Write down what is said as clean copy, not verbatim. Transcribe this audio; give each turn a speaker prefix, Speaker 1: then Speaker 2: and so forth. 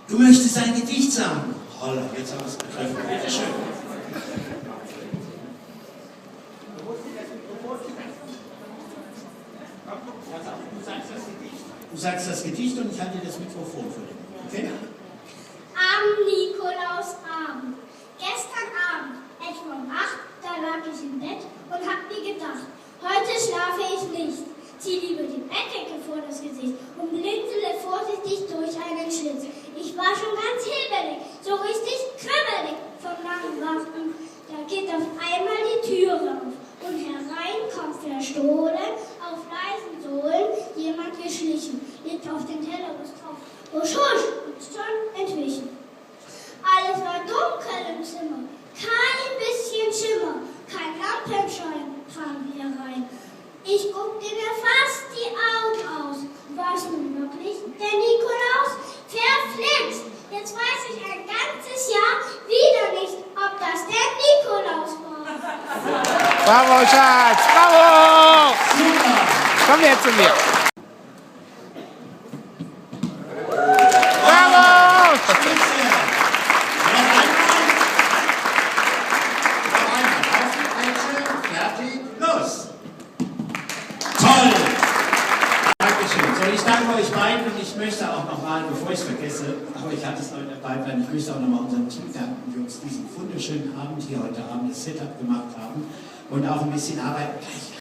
Speaker 1: Du möchtest ein Gedicht sagen? Holla, jetzt haben wir es begriffen. Bitte schön. Du sagst das Gedicht und ich halte dir das Mikrofon für dich. Okay?
Speaker 2: Am Nikolausabend. Gestern Abend, etwa um 8, da lag ich im Bett und hab mir gedacht, heute schlafe ich nicht. Zieh lieber die Bettdecke vor das Gesicht und blinzele vorsichtig durch einen Schlitz. Ich war schon ganz hibbelig, so richtig kribbelig vom langen Warten. Da geht auf einmal die Türe auf und herein kommt verstohlen, auf leisen Sohlen jemand geschlichen, liegt auf den Teller drauf. Husch, husch, und schon entwichen. Alles war dunkel im Zimmer, kein bisschen Schimmer, kein Lampenschein kam herein. Ich guckte mir fast die Augen aus. War es nun wirklich der Nikolaus? Verflixt! Jetzt weiß ich ein ganzes Jahr wieder nicht, ob das der Nikolaus war.
Speaker 3: Bravo, Schatz! Bravo!
Speaker 1: Super!
Speaker 3: Komm her zu mir! Bravo!
Speaker 1: Spitze! Noch einmal. Auf die Plätze, fertig, los! Toll! Dankeschön. So, ich danke euch beiden und ich möchte auch nochmal, bevor ich es vergesse, aber ich hatte es noch dabei, weil ich möchte auch nochmal unserem Team danken, die uns diesen wunderschönen Abend hier heute Abend das Setup gemacht haben und auch ein bisschen arbeiten.